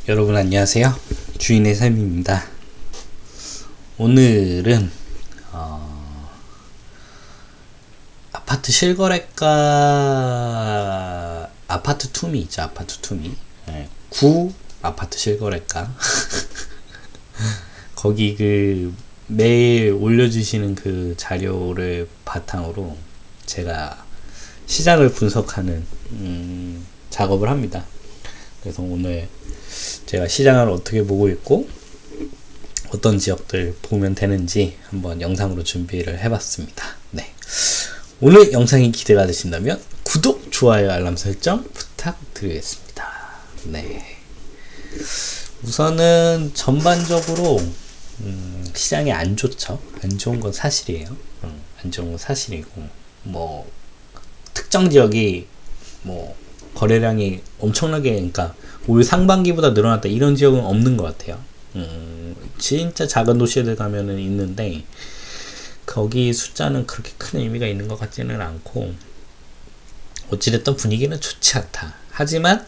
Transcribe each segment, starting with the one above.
여러분 안녕하세요. 주인의 삶입니다. 오늘은 아파트 실거래가 아파트 투미 있죠. 아파트 투미. 네, 구 아파트 실거래가 거기 그 매일 올려주시는 그 자료를 바탕으로 제가 시장을 분석하는 작업을 합니다. 그래서 오늘 제가 시장을 어떻게 보고 있고 어떤 지역들 보면 되는지 한번 영상으로 준비를 해봤습니다. 네. 오늘 영상이 기대가 되신다면 구독, 좋아요, 알람 설정 부탁드리겠습니다. 네. 우선은 전반적으로 시장이 안 좋죠. 안 좋은 건 사실이에요. 안 좋은 건 사실이고 뭐 특정 지역이 뭐 거래량이 엄청나게, 그러니까 올 상반기보다 늘어났다 이런 지역은 없는 것 같아요. 진짜 작은 도시들 가면은 있는데 거기 숫자는 그렇게 큰 의미가 있는 것 같지는 않고 어찌됐든 분위기는 좋지 않다. 하지만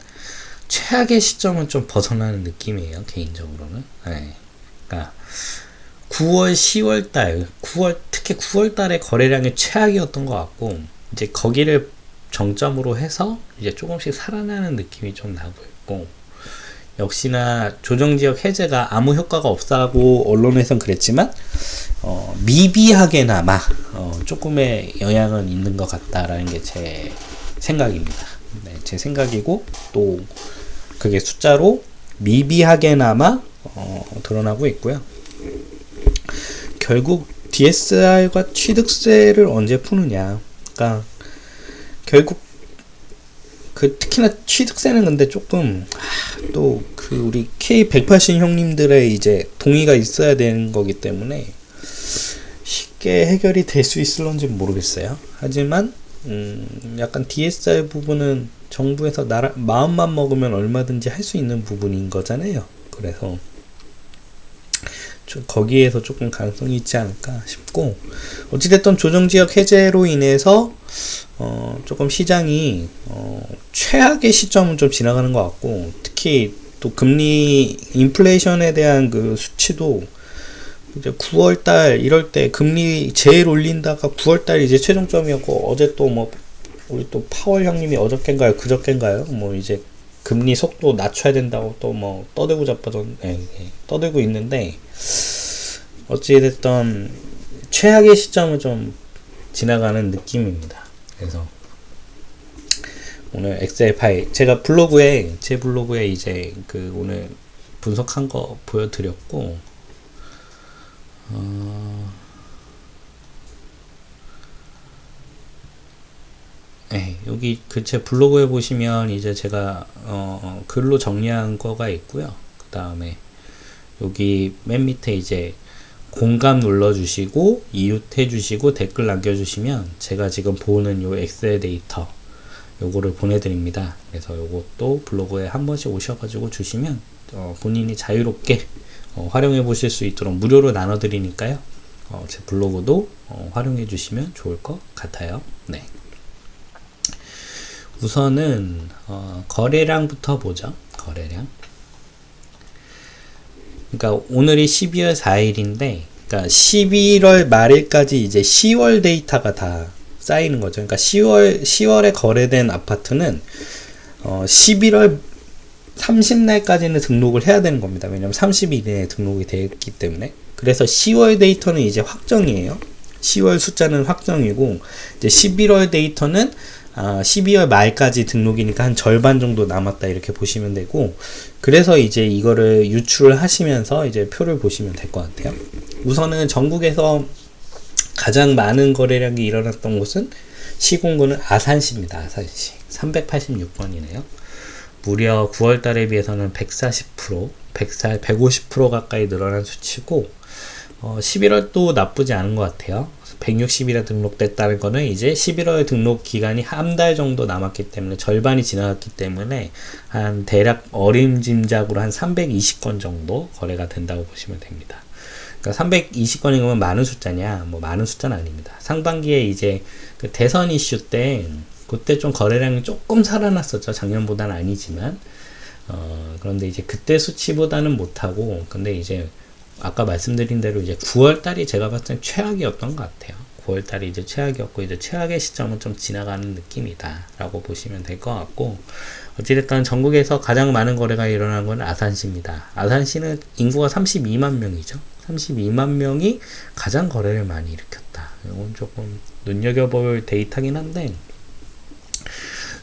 최악의 시점은 좀 벗어나는 느낌이에요, 개인적으로는. 네. 그러니까 9월, 10월 달, 특히 9월 달에 거래량이 최악이었던 것 같고 이제 거기를 정점으로 해서 이제 조금씩 살아나는 느낌이 좀 나고 있고, 역시나 조정지역 해제가 아무 효과가 없다고 언론에선 그랬지만 미비하게나마 조금의 영향은 있는 것 같다라는 게 제 생각입니다. 네, 제 생각이고 또 그게 숫자로 미비하게나마 드러나고 있고요. 결국 DSR과 취득세를 언제 푸느냐, 그러니까 결국 그 특히나 취득세는 근데 조금 또 그 우리 K180 형님들의 이제 동의가 있어야 되는 거기 때문에 쉽게 해결이 될 수 있을런지 모르겠어요. 하지만 약간 DSR 부분은 정부에서 마음만 먹으면 얼마든지 할 수 있는 부분인 거잖아요. 그래서 거기에서 조금 가능성이 있지 않을까 싶고, 어찌됐든 조정지역 해제로 인해서 조금 시장이 최악의 시점은 좀 지나가는 것 같고, 특히 또 금리 인플레이션에 대한 그 수치도 이제 9월달 이럴 때 금리 제일 올린다가 9월달 이제 최종점이었고, 어제 또 뭐 우리 또 파월 형님이 어저께인가요 그저께인가요 뭐 이제 금리 속도 낮춰야 된다고 또 뭐 떠들고 떠들고 있는데, 어찌됐든 최악의 시점을 좀 지나가는 느낌입니다. 그래서 오늘 엑셀 파일 제가 제 블로그에 이제 그 오늘 분석한 거 보여드렸고, 네, 여기 그 제 블로그에 보시면 이제 제가 글로 정리한 거가 있고요. 그 다음에 여기 맨 밑에 이제 공감 눌러주시고 이웃해주시고 댓글 남겨주시면 제가 지금 보는 요 엑셀 데이터 요거를 보내드립니다. 그래서 요것도 블로그에 한 번씩 오셔가지고 주시면 본인이 자유롭게 활용해 보실 수 있도록 무료로 나눠드리니까요. 제 블로그도 활용해 주시면 좋을 것 같아요. 네. 우선은 거래량부터 보죠. 거래량. 그러니까 오늘이 12월 4일인데, 그러니까 11월 말일까지 이제 10월 데이터가 다 쌓이는 거죠. 그러니까 10월에 거래된 아파트는 11월 30날까지는 등록을 해야 되는 겁니다. 왜냐면 30일 이내에 등록이 되었기 때문에. 그래서 10월 데이터는 이제 확정이에요. 10월 숫자는 확정이고, 이제 11월 데이터는 12월 말까지 등록이니까 한 절반 정도 남았다 이렇게 보시면 되고, 그래서 이제 이거를 유출을 하시면서 이제 표를 보시면 될 것 같아요. 우선은 전국에서 가장 많은 거래량이 일어났던 곳은 시공구는 아산시입니다. 아산시 386건이네요. 무려 9월 달에 비해서는 140%, 150% 가까이 늘어난 수치고, 11월도 나쁘지 않은 것 같아요. 160일에 등록됐다는 거는 이제 11월 등록 기간이 한 달 정도 남았기 때문에, 절반이 지나갔기 때문에 한 대략 어림짐작으로 한 320건 정도 거래가 된다고 보시면 됩니다. 그러니까 320건이면 많은 숫자냐? 뭐 많은 숫자는 아닙니다. 상반기에 이제 그 대선 이슈 때 그때 좀 거래량이 조금 살아났었죠. 작년보다는 아니지만 그런데 이제 그때 수치보다는 못하고, 근데 이제 아까 말씀드린 대로 이제 9월 달이 제가 봤을 땐 최악이었던 것 같아요. 9월 달이 이제 최악이었고, 이제 최악의 시점은 좀 지나가는 느낌이다 라고 보시면 될 것 같고, 어찌됐든 전국에서 가장 많은 거래가 일어난 건 아산시입니다. 아산시는 인구가 32만 명이죠. 32만 명이 가장 거래를 많이 일으켰다. 이건 조금 눈여겨볼 데이터긴 한데,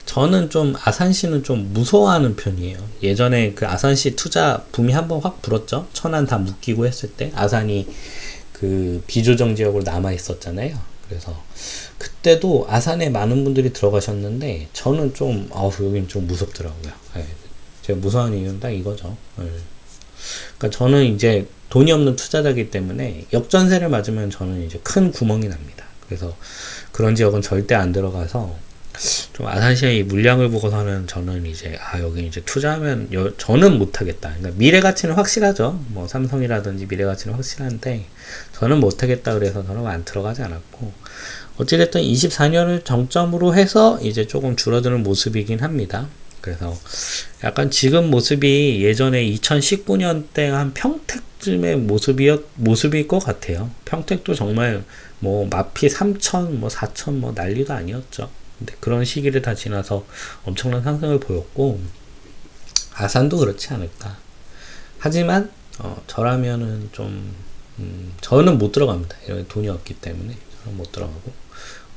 저는 좀 아산시는 좀 무서워하는 편이에요. 예전에 그 아산시 투자 붐이 한번 확 불었죠. 천안 다 묶이고 했을 때 아산이 그 비조정 지역으로 남아 있었잖아요. 그래서 그때도 아산에 많은 분들이 들어가셨는데 저는 좀 여긴 좀 무섭더라고요. 제가 무서워하는 이유는 딱 이거죠. 그러니까 저는 이제 돈이 없는 투자자이기 때문에 역전세를 맞으면 저는 이제 큰 구멍이 납니다. 그래서 그런 지역은 절대 안 들어가서, 좀 아산시의 물량을 보고서는 저는 이제 여기 이제 투자하면 저는 못하겠다. 그러니까 미래 가치는 확실하죠. 뭐 삼성이라든지 미래 가치는 확실한데 저는 못하겠다. 그래서 저는 안 들어가지 않았고, 어찌됐든 24년을 정점으로 해서 이제 조금 줄어드는 모습이긴 합니다. 그래서 약간 지금 모습이 예전에 2019년 때 한 평택쯤의 모습일 것 같아요. 평택도 정말 뭐 마피 3천, 뭐 4천 뭐 난리도 아니었죠. 근데 그런 시기를 다 지나서 엄청난 상승을 보였고, 아산도 그렇지 않을까. 하지만 저라면은 좀 저는 못 들어갑니다. 이런 돈이 없기 때문에 저는 못 들어가고,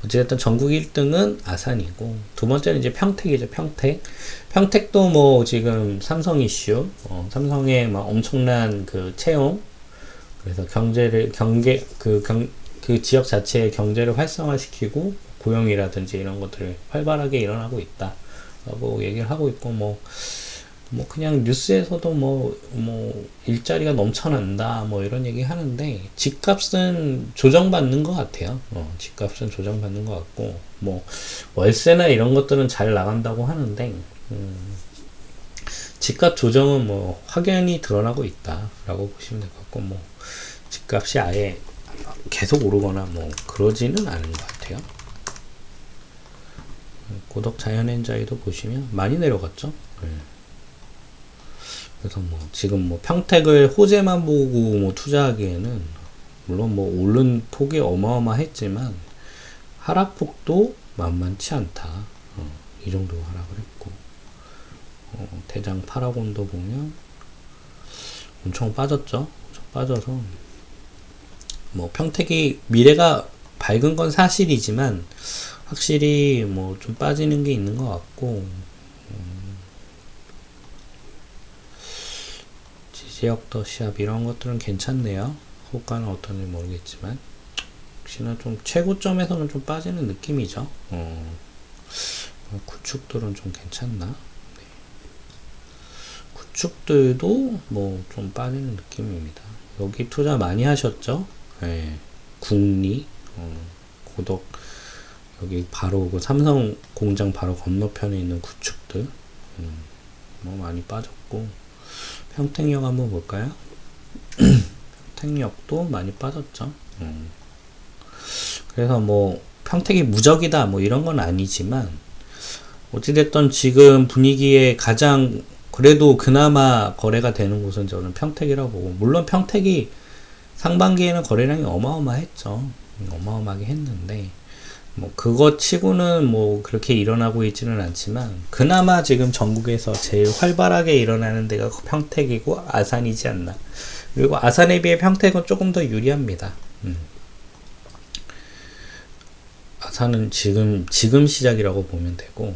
어쨌든 전국 1등은 아산이고, 두 번째는 이제 평택이죠. 평택도 뭐 지금 삼성 이슈, 삼성의 막 엄청난 그 채용, 그래서 그 지역 자체의 경제를 활성화시키고 고용이라든지 이런 것들을 활발하게 일어나고 있다 라고 얘기를 하고 있고, 뭐 그냥 뉴스에서도 뭐 일자리가 넘쳐난다 뭐 이런 얘기 하는데, 집값은 조정받는 것 같아요. 집값은 조정받는 것 같고, 뭐 월세나 이런 것들은 잘 나간다고 하는데, 집값 조정은 뭐 확연히 드러나고 있다 라고 보시면 될 것 같고, 뭐 집값이 아예 계속 오르거나 뭐 그러지는 않은 것 같아요. 고덕 자연엔자이도 보시면 많이 내려갔죠. 그래서 뭐 지금 뭐 평택을 호재만 보고 뭐 투자하기에는, 물론 뭐 오른 폭이 어마어마했지만 하락폭도 만만치 않다. 이 정도 하락을 했고, 대장 파라곤도 보면 엄청 빠졌죠. 엄청 빠져서 뭐 평택이 미래가 밝은 건 사실이지만 확실히 뭐 좀 빠지는 게 있는 것 같고, 지지역도 시합 이런 것들은 괜찮네요. 호가는 어떤지 모르겠지만 역시나 좀 최고점에서는 좀 빠지는 느낌이죠. 구축들은 좀 괜찮나? 네. 구축들도 뭐 좀 빠지는 느낌입니다. 여기 투자 많이 하셨죠? 네. 국리, 고덕, 여기 바로 그 삼성 공장 바로 건너편에 있는 구축들, 뭐 많이 빠졌고, 평택역 한번 볼까요? 평택역도 많이 빠졌죠. 그래서 뭐 평택이 무적이다 뭐 이런 건 아니지만, 어찌됐든 지금 분위기에 가장 그래도 그나마 거래가 되는 곳은 저는 평택이라고 보고, 물론 평택이 상반기에는 거래량이 어마어마했죠. 어마어마하게 했는데 뭐 그것 치고는 뭐 그렇게 일어나고 있지는 않지만, 그나마 지금 전국에서 제일 활발하게 일어나는 데가 평택이고 아산이지 않나. 그리고 아산에 비해 평택은 조금 더 유리합니다. 아산은 지금 시작이라고 보면 되고,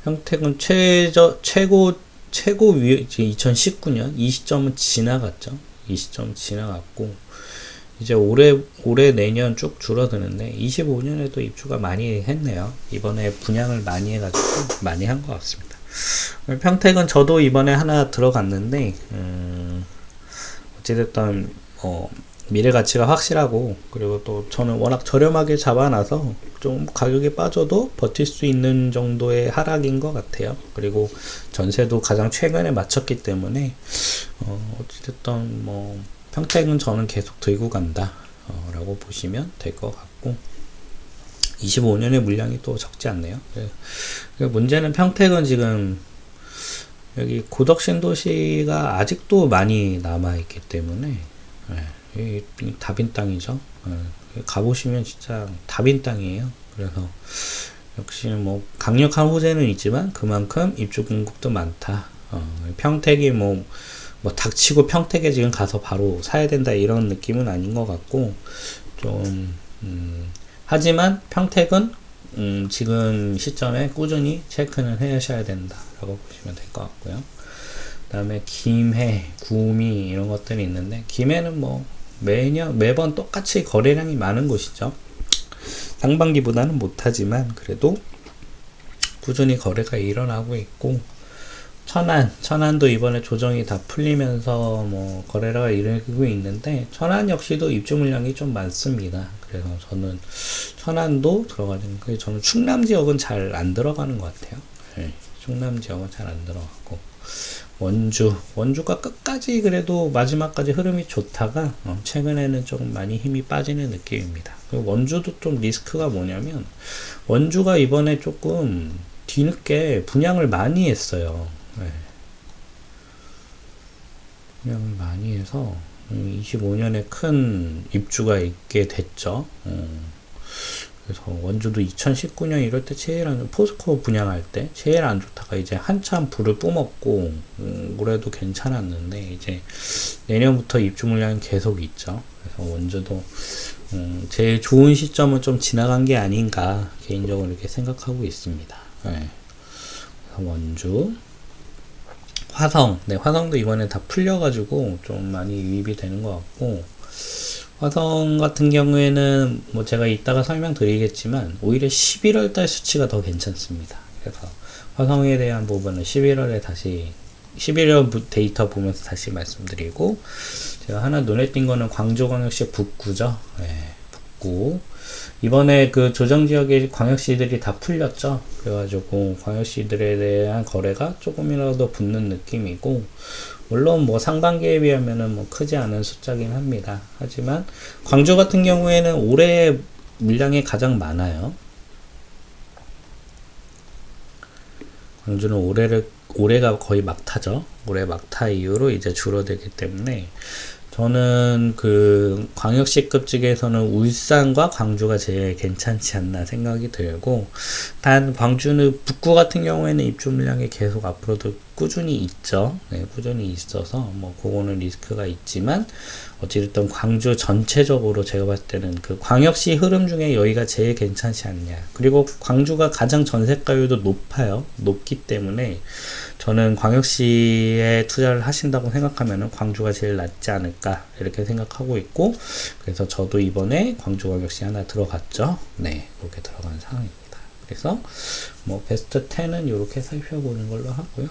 평택은 최고 위 2019년 이 시점은 지나갔죠. 이 시점 지나갔고, 이제 올해 내년 쭉 줄어드는데 25년에도 입주가 많이 했네요. 이번에 분양을 많이 해가지고 많이 한 것 같습니다. 평택은 저도 이번에 하나 들어갔는데, 어찌됐든 미래 가치가 확실하고, 그리고 또 저는 워낙 저렴하게 잡아놔서 좀 가격이 빠져도 버틸 수 있는 정도의 하락인 것 같아요. 그리고 전세도 가장 최근에 맞췄기 때문에 어찌됐든 뭐 평택은 저는 계속 들고 간다 라고 보시면 될 것 같고, 25년의 물량이 또 적지 않네요. 문제는 평택은 지금 여기 고덕 신도시가 아직도 많이 남아있기 때문에 이 다빈 땅이죠. 가보시면 진짜 다빈 땅이에요. 그래서 역시 뭐 강력한 호재는 있지만 그만큼 입주 공급도 많다. 평택이 뭐 닥치고 평택에 지금 가서 바로 사야 된다 이런 느낌은 아닌 것 같고 좀 하지만 평택은 지금 시점에 꾸준히 체크는 해셔야 된다라고 보시면 될 것 같고요. 그 다음에 김해, 구미 이런 것들이 있는데 김해는 뭐 매번 똑같이 거래량이 많은 곳이죠. 상반기보다는 못하지만 그래도 꾸준히 거래가 일어나고 있고 천안도 이번에 조정이 다 풀리면서 뭐 거래가 일어나고 있는데 천안 역시도 입주 물량이 좀 많습니다. 그래서 저는 천안도 들어가는 거 저는 충남 지역은 잘 안 들어가는 것 같아요. 충남 지역은 잘 안 들어가고 원주가 끝까지 그래도 마지막까지 흐름이 좋다가 최근에는 조금 많이 힘이 빠지는 느낌입니다. 원주도 좀 리스크가 뭐냐면 원주가 이번에 조금 뒤늦게 분양을 많이 했어요. 분양을 많이 해서 25년에 큰 입주가 있게 됐죠. 그래서 원주도 2019년 이럴 때 제일 포스코 분양할 때 제일 안 좋다가 이제 한참 불을 뿜었고 올해도 괜찮았는데 이제 내년부터 입주 물량이 계속 있죠. 그래서 원주도 제일 좋은 시점은 좀 지나간 게 아닌가 개인적으로 이렇게 생각하고 있습니다. 그래서 원주 화성도 이번에 다 풀려가지고 좀 많이 유입이 되는 것 같고 화성 같은 경우에는 뭐 제가 이따가 설명드리겠지만 오히려 11월 달 수치가 더 괜찮습니다. 그래서 화성에 대한 부분은 11월 데이터 보면서 다시 말씀드리고 제가 하나 눈에 띈 거는 광주광역시 북구죠. 북구 이번에 그 조정지역의 광역시들이 다 풀렸죠. 그래가지고 광역시들에 대한 거래가 조금이라도 붙는 느낌이고 물론 뭐 상반기에 비하면은 뭐 크지 않은 숫자긴 합니다. 하지만 광주 같은 경우에는 올해 물량이 가장 많아요. 광주는 올해가 거의 막타죠. 올해 막타 이후로 이제 줄어들기 때문에 저는 그 광역시급 측에서는 울산과 광주가 제일 괜찮지 않나 생각이 들고 단 광주는 북구 같은 경우에는 입주 물량이 계속 앞으로도 꾸준히 있죠. 꾸준히 있어서 뭐 그거는 리스크가 있지만 어찌됐든 광주 전체적으로 제가 봤을 때는 그 광역시 흐름 중에 여기가 제일 괜찮지 않냐. 그리고 광주가 가장 전세가율도 높기 때문에 저는 광역시에 투자를 하신다고 생각하면 광주가 제일 낫지 않을까 이렇게 생각하고 있고 그래서 저도 이번에 광주광역시 하나 들어갔죠. 그렇게 들어간 상황입니다. 그래서 뭐 베스트 10은 이렇게 살펴보는 걸로 하고요.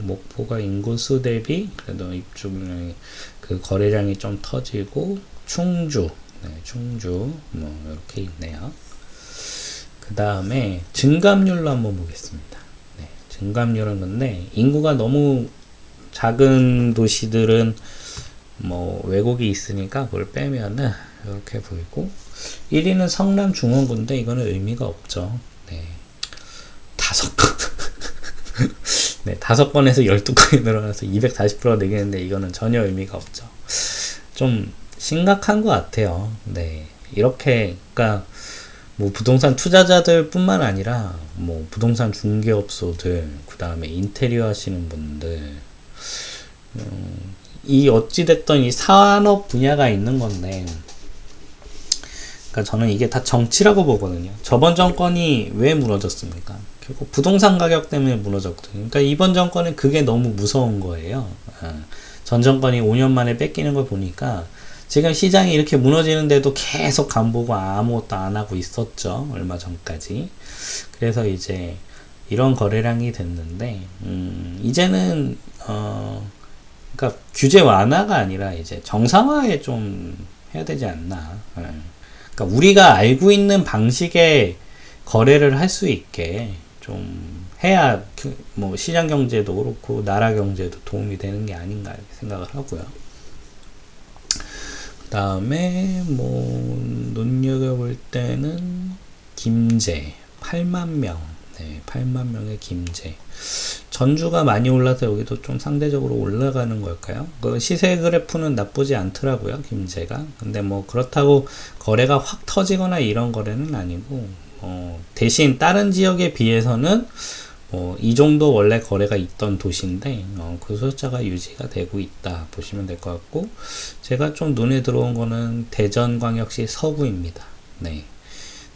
목포가 인구수 대비 그래도 입주 물량이 그 거래량이 좀 터지고 충주 뭐 이렇게 있네요. 그 다음에 증감률로 한번 보겠습니다. 증감률은 근데 인구가 너무 작은 도시들은 뭐 왜곡이 있으니까 그걸 빼면은 이렇게 보이고 1위는 성남 중원구인데 이거는 의미가 없죠. 5건 5건에서 12건이 늘어나서 240% 내겠는데 이거는 전혀 의미가 없죠. 좀 심각한 것 같아요. 이렇게 그러니까 뭐 부동산 투자자들 뿐만 아니라 뭐 부동산 중개업소들 그 다음에 인테리어 하시는 분들 이 어찌됐든 이 산업 분야가 있는 건데 그러니까 저는 이게 다 정치라고 보거든요. 저번 정권이 왜 무너졌습니까? 결국 부동산 가격 때문에 무너졌거든요. 그러니까 이번 정권은 그게 너무 무서운 거예요. 전 정권이 5년 만에 뺏기는 걸 보니까 지금 시장이 이렇게 무너지는데도 계속 간보고 아무것도 안 하고 있었죠. 얼마 전까지. 그래서 이제 이런 거래량이 됐는데 이제는 그러니까 규제 완화가 아니라 이제 정상화에 좀 해야 되지 않나. 그러니까 우리가 알고 있는 방식의 거래를 할 수 있게 좀 해야 뭐 시장 경제도 그렇고 나라 경제도 도움이 되는 게 아닌가 이렇게 생각을 하고요. 다음에 뭐 눈여겨볼 때는 김제 8만 명, 네, 8만 명의 김제. 전주가 많이 올라서 여기도 좀 상대적으로 올라가는 걸까요? 그 시세 그래프는 나쁘지 않더라고요, 김제가. 근데 뭐 그렇다고 거래가 확 터지거나 이런 거래는 아니고, 대신 다른 지역에 비해서는 이 정도 원래 거래가 있던 도시인데 그 숫자가 유지가 되고 있다 보시면 될 것 같고, 제가 좀 눈에 들어온 거는 대전광역시 서구입니다. 네.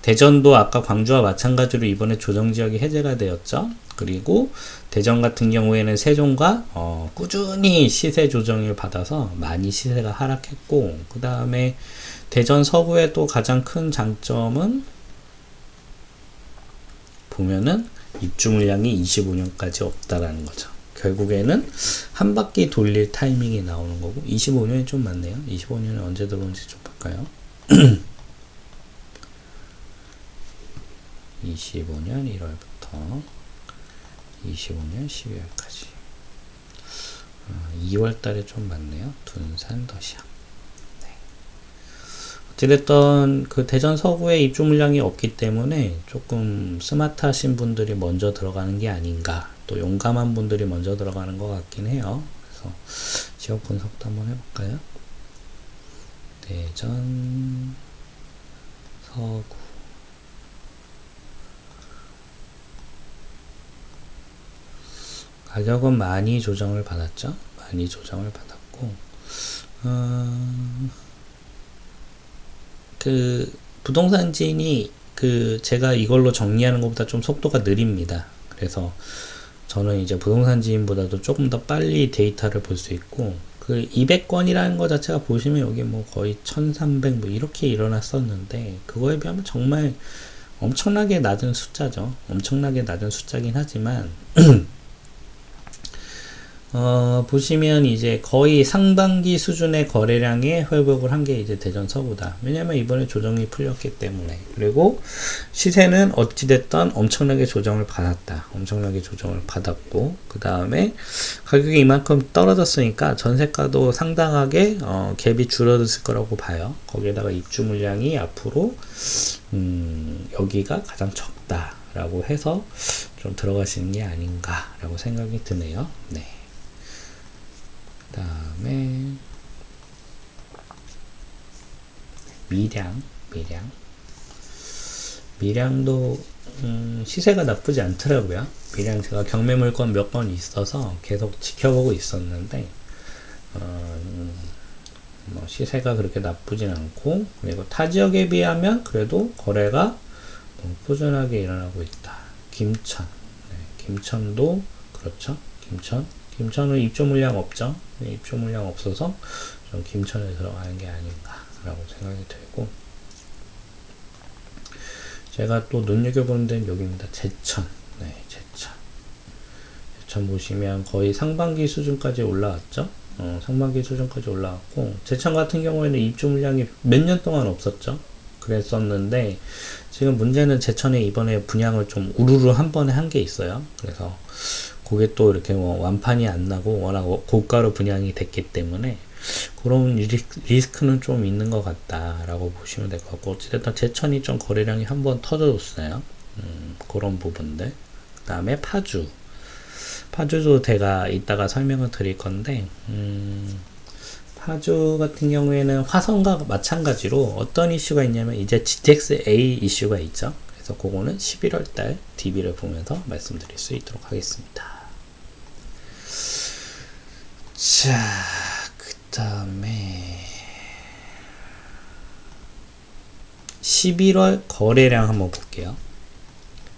대전도 아까 광주와 마찬가지로 이번에 조정지역이 해제가 되었죠. 그리고 대전 같은 경우에는 세종과 꾸준히 시세 조정을 받아서 많이 시세가 하락했고, 그 다음에 대전 서구의 또 가장 큰 장점은 보면은 입주 물량이 25년까지 없다라는 거죠. 결국에는 한 바퀴 돌릴 타이밍이 나오는 거고, 25년이 좀 많네요. 25년은 언제 들어온지 좀 볼까요? 25년 1월부터 25년 12월까지 2월 달에 좀 많네요. 둔산 더시아. 네. 어찌됐든 그 대전 서구에 입주 물량이 없기 때문에 조금 스마트하신 분들이 먼저 들어가는 게 아닌가, 또 용감한 분들이 먼저 들어가는 것 같긴 해요. 그래서 지역 분석도 한번 해볼까요? 대전 서구 가격은 많이 조정을 받았죠. 많이 조정을 받았고, 그 부동산지인이 제가 이걸로 정리하는 것보다 좀 속도가 느립니다. 그래서 저는 이제 부동산지인보다도 조금 더 빨리 데이터를 볼 수 있고, 그 200건이라는 것 자체가 보시면 여기 뭐 거의 1300 뭐 이렇게 일어났었는데, 그거에 비하면 정말 엄청나게 낮은 숫자죠. 엄청나게 낮은 숫자긴 하지만 보시면 이제 거의 상반기 수준의 거래량에 회복을 한 게 이제 대전 서구다. 왜냐면 이번에 조정이 풀렸기 때문에. 그리고 시세는 어찌됐든 엄청나게 조정을 받았다. 엄청나게 조정을 받았고, 그 다음에 가격이 이만큼 떨어졌으니까 전세가도 상당하게 갭이 줄어들 거라고 봐요. 거기에다가 입주 물량이 앞으로 여기가 가장 적다라고 해서 좀 들어가시는 게 아닌가라고 생각이 드네요. 네. 다음에 밀양도 시세가 나쁘지 않더라고요. 밀양 제가 경매 물건 몇 번 있어서 계속 지켜보고 있었는데 뭐 시세가 그렇게 나쁘진 않고, 그리고 타 지역에 비하면 그래도 거래가 꾸준하게 일어나고 있다. 김천, 네, 김천도 그렇죠. 김천은 입주 물량 없죠. 입주 물량 없어서 좀 김천에 들어가는 게 아닌가라고 생각이 들고, 제가 또 눈여겨보는 데는 여기입니다. 제천. 네, 제천 보시면 거의 상반기 수준까지 올라왔죠. 상반기 수준까지 올라왔고, 제천 같은 경우에는 입주 물량이 몇 년 동안 없었죠. 그랬었는데 지금 문제는 제천에 이번에 분양을 좀 우르르 한 번에 한 게 있어요. 그래서 그게 또 이렇게 뭐 완판이 안 나고 워낙 고가로 분양이 됐기 때문에 그런 리스크는 좀 있는 것 같다라고 보시면 될 것 같고, 어찌됐든 제천이 좀 거래량이 한번 터져줬어요. 그런 부분들. 그 다음에 파주도 제가 이따가 설명을 드릴 건데, 파주 같은 경우에는 화성과 마찬가지로 어떤 이슈가 있냐면 이제 GTX-A 이슈가 있죠. 그래서 그거는 11월달 DB를 보면서 말씀드릴 수 있도록 하겠습니다. 자, 그 다음에 11월 거래량 한번 볼게요.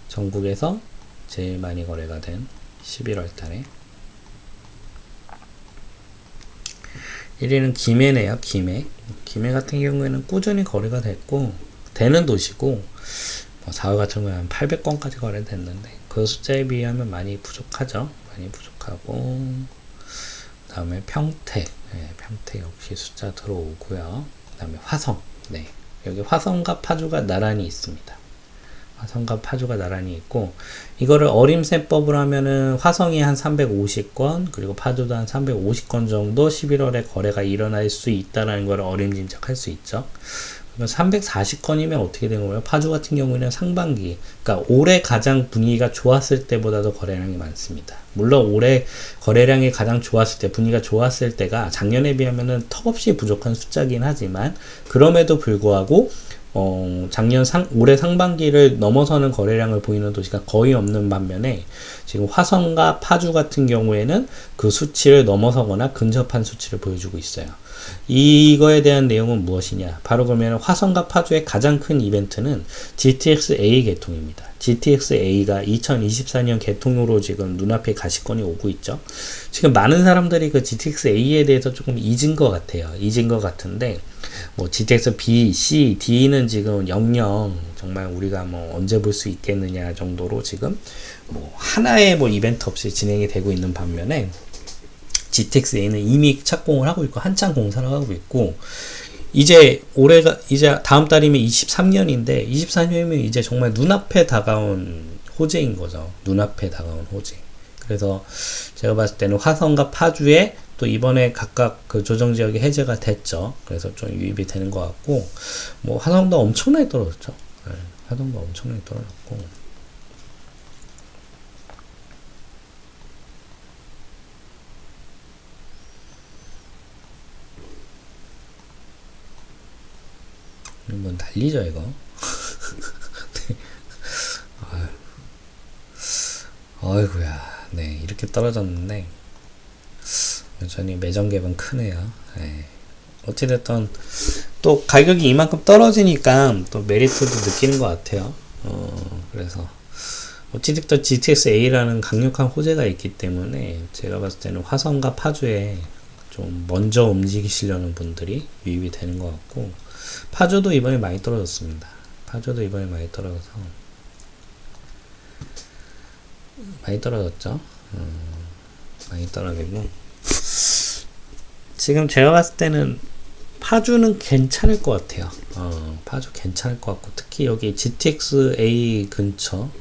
전국에서 제일 많이 거래가 된 11월 달에 1위는 김해네요. 김해 같은 경우에는 꾸준히 거래가 됐고, 되는 도시고, 4월 같은 경우에 한 800건까지 거래됐는데 그 숫자에 비하면 많이 부족하죠. 많이 부족하고, 그 다음에 평택, 네, 평택 역시 숫자 들어오고요. 그 다음에 화성, 네, 여기 화성과 파주가 나란히 있습니다. 화성과 파주가 나란히 있고, 이거를 어림세법으로 하면은 화성이 한 350건, 그리고 파주도 한 350건 정도 11월에 거래가 일어날 수 있다라는 걸 어림짐작할 수 있죠. 340건이면 어떻게 된 거예요? 파주 같은 경우에는 상반기, 그러니까 올해 가장 분위기가 좋았을 때보다도 거래량이 많습니다. 물론 올해 거래량이 가장 좋았을 때, 분위기가 좋았을 때가 작년에 비하면은 턱없이 부족한 숫자긴 하지만, 그럼에도 불구하고 올해 상반기를 넘어서는 거래량을 보이는 도시가 거의 없는 반면에, 지금 화성과 파주 같은 경우에는 그 수치를 넘어서거나 근접한 수치를 보여주고 있어요. 이거에 대한 내용은 무엇이냐? 바로 그러면 화성과 파주의 가장 큰 이벤트는 GTX-A 개통입니다. GTX-A가 2024년 개통으로 지금 눈앞에 가시권이 오고 있죠. 지금 많은 사람들이 그 GTX-A에 대해서 조금 잊은 것 같아요. 잊은 것 같은데, 뭐 GTX-B, C, D는 지금 영영 정말 우리가 뭐 언제 볼 수 있겠느냐 정도로 지금 뭐 하나의 뭐 이벤트 없이 진행이 되고 있는 반면에, GTX-A는 이미 착공을 하고 있고 한창 공사를 하고 있고, 이제 다음 달이면 23년인데 24년이면 이제 정말 눈앞에 다가온 호재인 거죠. 눈앞에 다가온 호재. 그래서 제가 봤을 때는 화성과 파주에 또 이번에 각각 그 조정 지역이 해제가 됐죠. 그래서 좀 유입이 되는 것 같고, 뭐 화성도 엄청나게 떨어졌죠. 네, 화성도 엄청나게 떨어졌고. 뭐 난리죠 이거. 네. 어이구야. 네, 이렇게 떨어졌는데 여전히 매점 갭은 크네요. 네. 어찌됐든 또 가격이 이만큼 떨어지니까 또 메리트도 느끼는 것 같아요. 그래서 어찌됐든 GTX-A라는 강력한 호재가 있기 때문에 제가 봤을 때는 화성과 파주에 좀 먼저 움직이시려는 분들이 유입이 되는 것 같고, 파주도 이번에 많이 떨어졌습니다. 파주도 이번에 많이 떨어졌죠. 많이 떨어지고, 지금 제가 봤을 때는 파주는 괜찮을 것 같아요. 파주 괜찮을 것 같고, 특히 여기 GTX-A 근처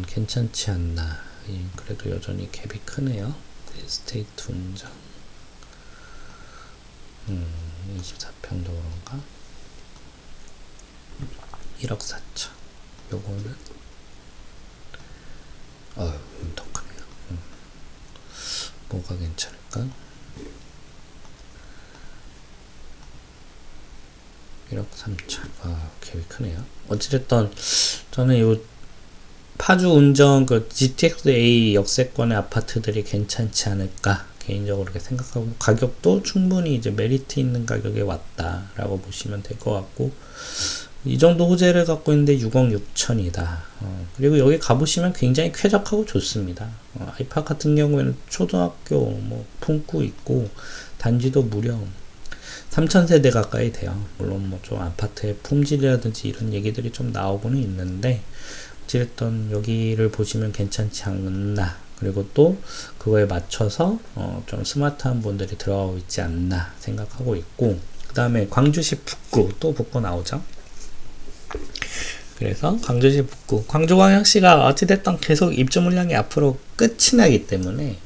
괜찮지 않나. 그래도 여전히 갭이 크네요. 에스테이트 운정 24평도 그런가? 1억 4천. 요거는 더 크네요. 뭐가 괜찮을까? 1억 3천. 갭이 크네요. 어찌됐든 저는 요 파주 운정 그 GTX-A 역세권의 아파트들이 괜찮지 않을까 개인적으로 그렇게 생각하고, 가격도 충분히 이제 메리트 있는 가격에 왔다라고 보시면 될 것 같고, 이 정도 호재를 갖고 있는데 6억 6천이다. 그리고 여기 가보시면 굉장히 쾌적하고 좋습니다. 아이파크 같은 경우에는 초등학교 뭐 품구 있고, 단지도 무려 3,000세대 가까이 돼요. 물론 뭐 좀 아파트의 품질이라든지 이런 얘기들이 좀 나오고는 있는데, 어찌됐든 여기를 보시면 괜찮지 않나. 그리고 또 그거에 맞춰서 좀 스마트한 분들이 들어가고 있지 않나 생각하고 있고, 그 다음에 광주시 북구, 또 북구 나오죠. 그래서 광주시 북구, 광주광역시가 어찌됐든 계속 입주 물량이 앞으로 끝이 나기 때문에,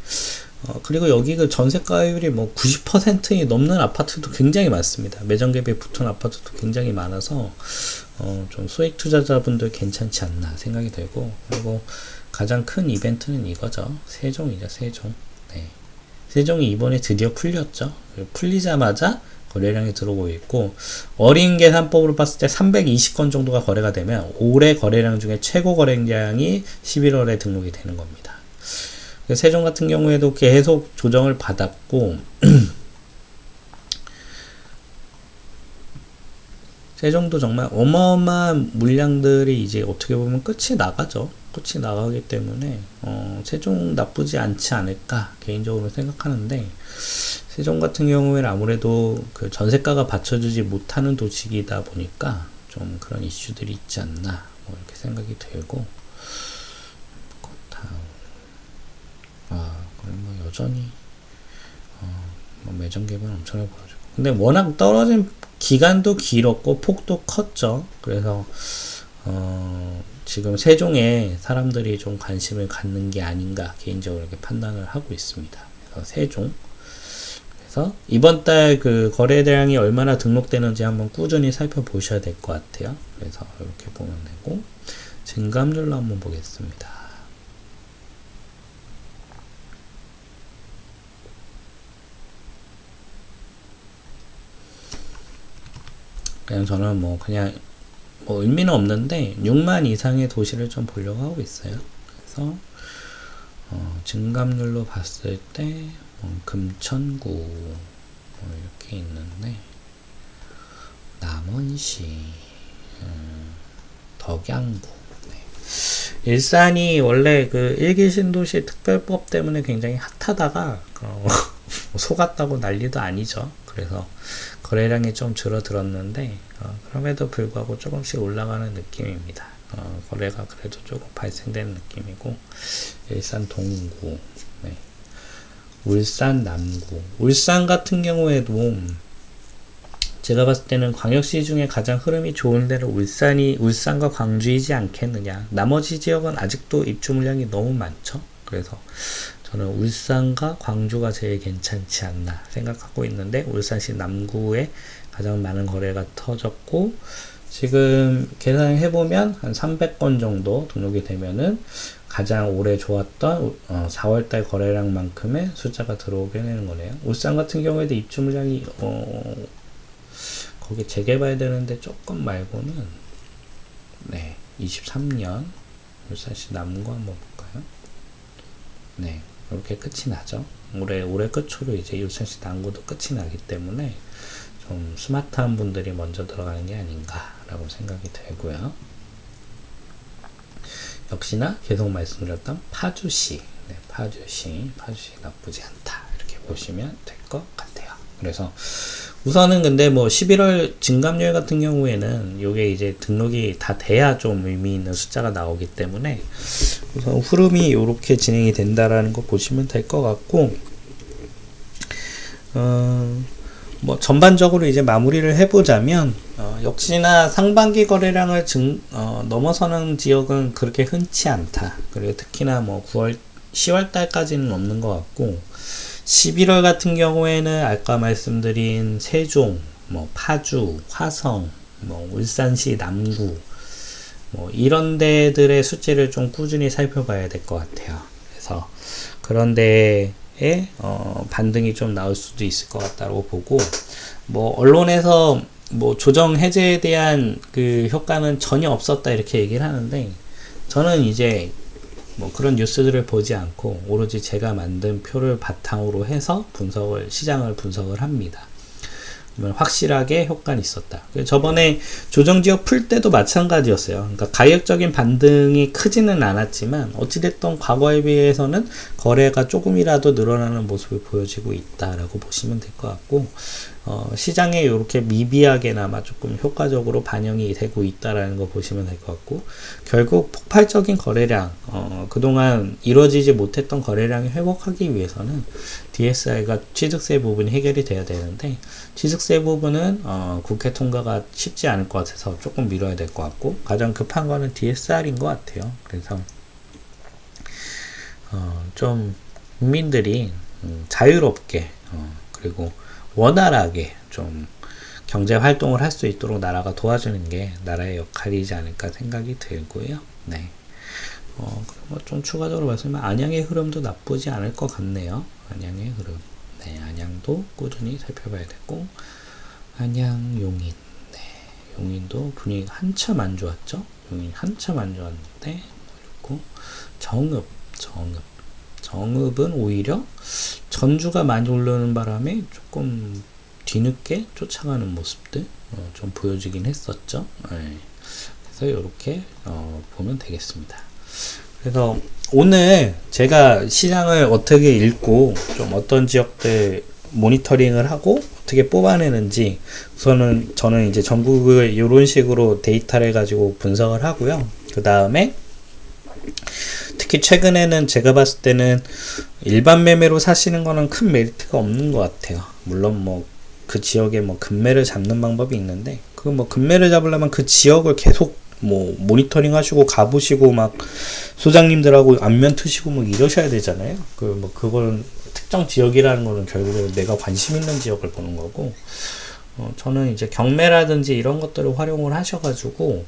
그리고 여기 그 전세가율이 뭐 90% 넘는 아파트도 굉장히 많습니다. 매정갭에 붙은 아파트도 굉장히 많아서 좀 소액 투자자분들 괜찮지 않나 생각이 되고, 그리고 가장 큰 이벤트는 이거죠. 세종이죠. 세종. 네. 세종이 이번에 드디어 풀렸죠. 풀리자마자 거래량이 들어오고 있고, 어린 계산법으로 봤을 때 320건 정도가 거래가 되면 올해 거래량 중에 최고 거래량이 11월에 등록이 되는 겁니다. 세종 같은 경우에도 계속 조정을 받았고, 세종도 정말 어마어마한 물량들이 이제 어떻게 보면 끝이 나가죠. 끝이 나가기 때문에 세종 나쁘지 않지 않을까 개인적으로 생각하는데, 세종 같은 경우에는 아무래도 그 전세가가 받쳐주지 못하는 도시이다 보니까 좀 그런 이슈들이 있지 않나 뭐 이렇게 생각이 들고, 그럼 뭐 여전히 뭐 매점 갭은 엄청나게 벌어지고, 근데 워낙 떨어진 기간도 길었고 폭도 컸죠. 그래서 지금 세종에 사람들이 좀 관심을 갖는 게 아닌가 개인적으로 이렇게 판단을 하고 있습니다. 그래서 세종. 그래서 이번 달 그 거래 대량이 얼마나 등록되는지 한번 꾸준히 살펴보셔야 될 것 같아요. 그래서 이렇게 보면 되고, 증감률로 한번 보겠습니다. 그냥 저는 그냥 의미는 없는데 6만 이상의 도시를 좀 보려고 하고 있어요. 그래서 증감률로 봤을 때 금천구 이렇게 있는데, 남원시, 덕양구. 네. 일산이 원래 그 일기 신도시 특별법 때문에 굉장히 핫하다가 속았다고 난리도 아니죠. 그래서 거래량이 좀 줄어들었는데 그럼에도 불구하고 조금씩 올라가는 느낌입니다. 거래가 그래도 조금 발생되는 느낌이고, 일산 동구, 네. 울산 남구. 울산 같은 경우에도 제가 봤을 때는 광역시 중에 가장 흐름이 좋은 데는 울산과 광주이지 않겠느냐. 나머지 지역은 아직도 입주 물량이 너무 많죠. 그래서 저는 울산과 광주가 제일 괜찮지 않나 생각하고 있는데, 울산시 남구에 가장 많은 거래가 터졌고, 지금 계산해보면 한 300건 정도 등록이 되면은 가장 올해 좋았던 4월달 거래량만큼의 숫자가 들어오게 되는 거네요. 울산 같은 경우에도 입주 물량이 거기 재개발 되는데 조금 말고는, 네, 23년 울산시 남구 한번 볼까요? 네, 이렇게 끝이 나죠. 올해 끝으로 이제 울산시 남구도 끝이 나기 때문에 좀 스마트한 분들이 먼저 들어가는 게 아닌가라고 생각이 되고요. 역시나 계속 말씀드렸던 파주시, 네, 파주시 나쁘지 않다, 이렇게 보시면 될 것 같아요. 그래서 우선은 근데 11월 증감률 같은 경우에는 요게 이제 등록이 다 돼야 좀 의미 있는 숫자가 나오기 때문에 우선 흐름이 이렇게 진행이 된다라는 거 보시면 될 것 같고, 전반적으로 이제 마무리를 해보자면, 역시나 상반기 거래량을 넘어서는 지역은 그렇게 흔치 않다. 그리고 특히나 10월 달까지는 없는 것 같고, 11월 같은 경우에는 아까 말씀드린 세종, 파주, 화성, 울산시 남구, 이런 데들의 수치를 좀 꾸준히 살펴봐야 될 것 같아요. 그래서 그런 데에 반등이 좀 나올 수도 있을 것 같다고 보고, 언론에서 조정 해제에 대한 그 효과는 전혀 없었다 이렇게 얘기를 하는데, 저는 이제 그런 뉴스들을 보지 않고 오로지 제가 만든 표를 바탕으로 해서 시장을 분석을 합니다. 그러면 확실하게 효과는 있었다. 저번에 조정지역 풀 때도 마찬가지였어요. 그러니까 가격적인 반등이 크지는 않았지만 어찌됐든 과거에 비해서는 거래가 조금이라도 늘어나는 모습을 보여지고 있다라고 보시면 될 것 같고, 시장에 이렇게 미비하게나마 조금 효과적으로 반영이 되고 있다라는 거 보시면 될 것 같고, 결국 폭발적인 거래량, 그동안 이루어지지 못했던 거래량을 회복하기 위해서는 DSI가 취득세 부분이 해결이 돼야 되는데, 취득세 부분은 국회 통과가 쉽지 않을 것 같아서 조금 미뤄야 될 것 같고, 가장 급한 거는 DSR인 것 같아요. 그래서 좀 국민들이 자유롭게 그리고 원활하게 좀 경제 활동을 할 수 있도록 나라가 도와주는 게 나라의 역할이지 않을까 생각이 들고요. 네. 그리고 좀 추가적으로 말씀하면 안양의 흐름도 나쁘지 않을 것 같네요. 안양의 흐름. 네, 안양도 꾸준히 살펴봐야 되고, 안양, 용인. 네, 용인도 분위기가 한참 안 좋았죠. 용인 한참 안 좋았는데, 그리고 정읍은 오히려 전주가 많이 오르는 바람에 조금 뒤늦게 쫓아가는 모습들 좀 보여지긴 했었죠. 네. 그래서 이렇게 보면 되겠습니다. 그래서 오늘 제가 시장을 어떻게 읽고 좀 어떤 지역들 모니터링을 하고 어떻게 뽑아내는지, 우선은 저는 이제 전국을 이런 식으로 데이터를 가지고 분석을 하고요. 그 다음에 특히 최근에는 제가 봤을 때는 일반 매매로 사시는 거는 큰 메리트가 없는 것 같아요. 물론 그 지역에 금매를 잡는 방법이 있는데, 금매를 잡으려면 그 지역을 계속 뭐 모니터링 하시고 가보시고 막 소장님들하고 안면 트시고 뭐 이러셔야 되잖아요. 그건 특정 지역이라는 거는 결국에 내가 관심 있는 지역을 보는 거고, 저는 이제 경매라든지 이런 것들을 활용을 하셔가지고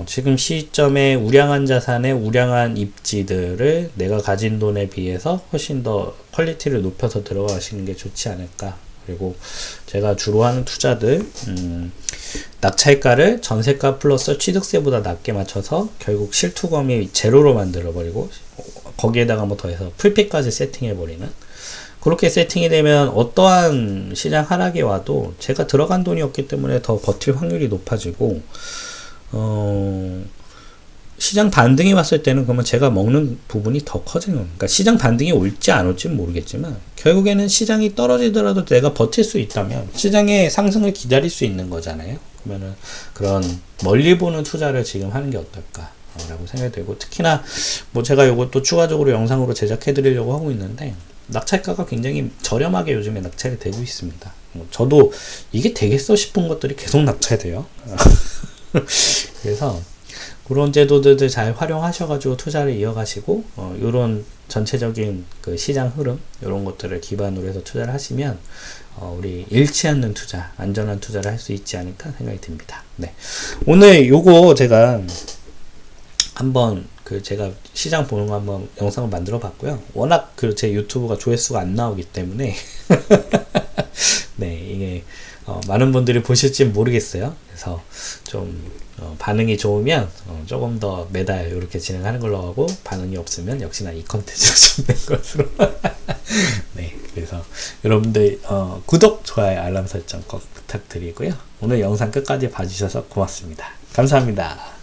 지금 시점에 우량한 자산의 우량한 입지들을 내가 가진 돈에 비해서 훨씬 더 퀄리티를 높여서 들어가시는 게 좋지 않을까. 그리고 제가 주로 하는 투자들, 낙찰가를 전세가 플러스 취득세보다 낮게 맞춰서 결국 실투금이 제로로 만들어버리고 거기에다가 뭐 더해서 풀피까지 세팅해버리는, 그렇게 세팅이 되면 어떠한 시장 하락이 와도 제가 들어간 돈이 없기 때문에 더 버틸 확률이 높아지고, 시장 반등이 왔을 때는 그러면 제가 먹는 부분이 더 커지는, 그러니까 시장 반등이 올지 안 올지는 모르겠지만 결국에는 시장이 떨어지더라도 내가 버틸 수 있다면 시장의 상승을 기다릴 수 있는 거잖아요. 그러면은 그런 멀리 보는 투자를 지금 하는 게 어떨까 라고 생각이 되고, 특히나 뭐 제가 요것도 추가적으로 영상으로 제작해 드리려고 하고 있는데, 낙찰가가 굉장히 저렴하게 요즘에 낙찰이 되고 있습니다. 저도 이게 되겠어 싶은 것들이 계속 낙찰돼요. 그래서 그런 제도들을 잘 활용하셔가지고 투자를 이어가시고, 요런 전체적인 그 시장 흐름, 요런 것들을 기반으로 해서 투자를 하시면, 우리 잃지 않는 투자, 안전한 투자를 할 수 있지 않을까 생각이 듭니다. 네. 오늘 요거 제가 한번 제가 시장 보는 거 한번 영상을 만들어 봤고요. 워낙 제 유튜브가 조회수가 안 나오기 때문에 네, 이게 많은 분들이 보실지 모르겠어요. 그래서 좀 반응이 좋으면 조금 더 매달 이렇게 진행하는 걸로 하고, 반응이 없으면 역시나 이 컨텐츠가 좀 된 것으로 네, 그래서 여러분들 구독, 좋아요, 알람 설정 꼭 부탁드리고요. 오늘 영상 끝까지 봐주셔서 고맙습니다. 감사합니다.